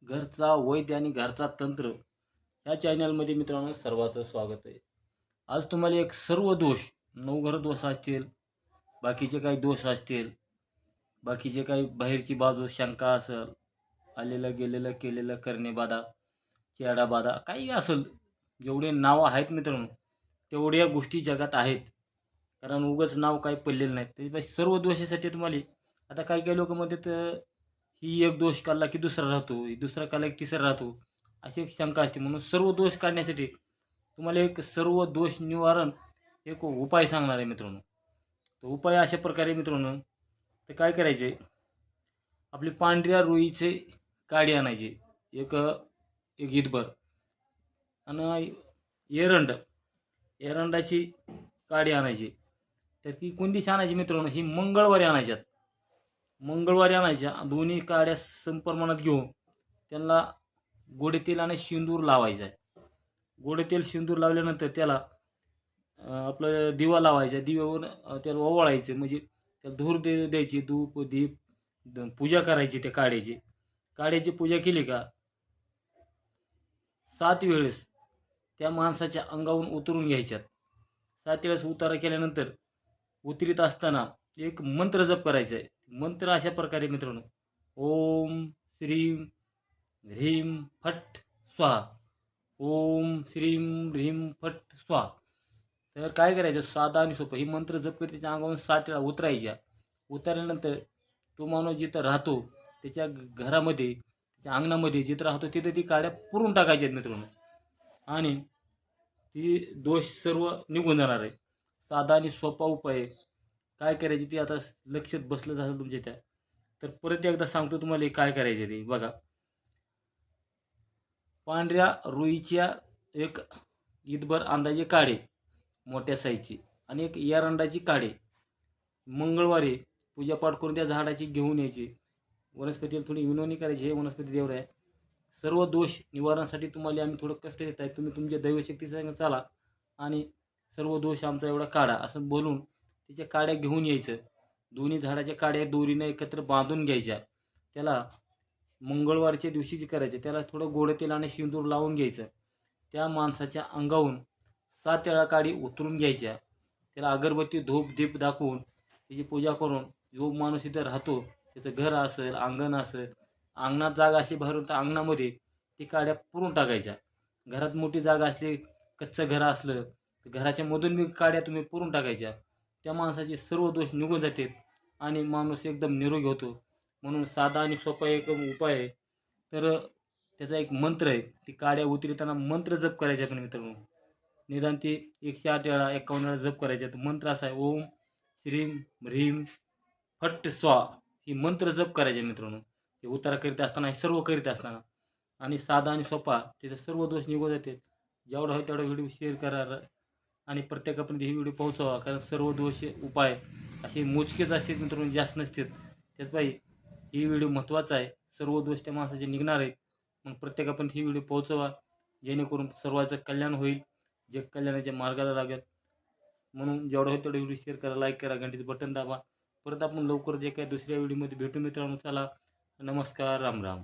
घरचा वैद्य आणि घरचा तंत्र ह्या चॅनलमध्ये मित्रांनो सर्वांचं स्वागत आहे. आज तुम्हाला एक सर्व दोष, नवघर दोष असतील, बाकीचे काही दोष असतील, बाकीचे काही बाहेरची बाजू शंका असेल, आलेलं गेलेलं केलेलं करणे बाधा, चेडा बाधा, काही असेल, जेवढे नावं आहेत मित्रांनो तेवढ्या गोष्टी जगात आहेत. कारण उगाच नाव काही पडलेलं नाही. त्याच्यामुळे सर्व दोषासाठी तुम्हाला आता काही काही लोक म्हणतात ही एक दोष काढला की दुसरा राहतो, दुसरा काढला की तिसरा राहतो, अशी एक शंका असते. म्हणून सर्व दोष काढण्यासाठी तुम्हाला एक सर्व दोष निवारण एक उपाय सांगणार आहे मित्रांनो. तो उपाय अशा प्रकारे मित्रांनो, तर काय करायचे, आपली पांढऱ्या रुईचे काडी आणायचे एक एक ईदभर, आणि एरंडाची काडी आणायची. तर ती कोणतीच आणायची मित्रांनो, ही मंगळवारी आणायच्यात. मंगळवारी आणायच्या, दोन्ही काड्या समप्रमाणात घेऊन त्यांना गोडे तेल आणि शेंदूर लावायचा आहे. गोडे तेल शेंदूर लावल्यानंतर त्याला आपलं दिवा लावायचा, दिव्यावर त्याला ओवाळायचं, म्हणजे त्याला धूर द्यायची, धूप दीप पूजा करायची. त्या काड्याची पूजा केली का 7 वेळेस त्या माणसाच्या अंगावरून उतरून घ्यायच्यात. 7 वेळेस उतारा केल्यानंतर उतरीत असताना एक मंत्र जप करायचा आहे. मंत्र अशा प्रकारे मित्रांनो, ओम श्रीम ह्रीम फट स्वाहा, ओम श्रीम ह्रीम फट स्वाहा. तर काय करायचं, साधा आणि सोपं, ही मंत्र जप करते त्याच्या अंगावरून 7 वेळा उतरायच्या. उतरल्यानंतर तो माणूस जिथं राहतो त्याच्या घरामध्ये, त्याच्या अंगणामध्ये जिथं राहतो तिथं ती काड्या पुरून टाकायच्या मित्रांनो, आणि ती दोष सर्व निघून जाणार आहे. साधा आणि सोपा उपाय काय करायचे ते आता लक्षात बसलं झालं तुमच्या त्या. तर परत एकदा सांगतो तुम्हाला काय करायचे ते बघा. पांढऱ्या रुईच्या एक ईदभर अंदाजे काढे मोठ्या साईजची, आणि एक एरंडाची काढे मंगळवारी पूजापाठ करून त्या झाडाची घेऊन यायची. वनस्पतीला थोडी विनवणी करायची, हे वनस्पती देवर आहे, सर्व दोष निवारणासाठी तुम्हाला आम्ही थोडं कष्ट देत आहे, तुम्ही तुमच्या दैवशक्तीचा चाला आणि सर्व दोष आमचा एवढा काढा, असं बोलून त्याच्या काड्या घेऊन यायचं. दोन्ही झाडाच्या काड्या दोरीनं एकत्र बांधून घ्यायच्या. त्याला मंगळवारच्या दिवशीची करायचे, त्याला थोडं गोड तेल आणि शेंदूर लावून घ्यायचं. त्या माणसाच्या अंगावरून 7 वेळा काडी उतरून घ्यायच्या. त्याला अगरबत्ती धूप दीप दाखवून त्याची पूजा करून, जो माणूस इथं राहतो त्याचं घर असेल, अंगण असेल, अंगणात जागा असली भरून तर अंगणामध्ये ती काड्या पुरून टाकायच्या. घरात मोठी जागा असली, कच्चं घर असलं तर घराच्या मधून बी काड्या तुम्ही पुरून टाकायच्या. त्या माणसाचे सर्व दोष निघून जातात आणि माणूस एकदम निरोगी होतो. म्हणून साधा आणि सोपा एक उपाय आहे. तर त्याचा एक मंत्र आहे, ती काड्या उतरताना मंत्र जप करायचे आपण मित्रांनो. निदान ते 108 वेळा 51 वेळा जप करायचे. मंत्र असा आहे, ओम श्रीम ह्रीम फट स्वाहा, ही मंत्र जप करायचे मित्रांनो. ते उतारा करीत असताना, हे सर्व करीत असताना, आणि साधा आणि सोपा, त्याचे सर्व दोष निघून जाते. जेवढा होईल तेवढा व्हिडिओ शेअर करा आणि प्रत्येकापर्यंत ही व्हिडिओ पोहोचवा. कारण सर्व दोष उपाय असे मोजकेच असतात मित्रांनो, जास्त नसतात. त्याचपायी ही व्हिडिओ महत्त्वाचा आहे. सर्व दोष त्या माणसाचे निघणार आहेत. मग प्रत्येकापर्यंत ही व्हिडिओ पोहोचवा, जेणेकरून सर्वांचं कल्याण होईल, जग कल्याणाच्या मार्गाला लागेल. म्हणून जेवढा होईल तेवढा व्हिडिओ शेअर करा, लाईक करा, घंटीचं बटन दाबा. परत आपण लवकर जे काय दुसऱ्या व्हिडिओमध्ये भेटू मित्रांनो. चला, नमस्कार, राम राम.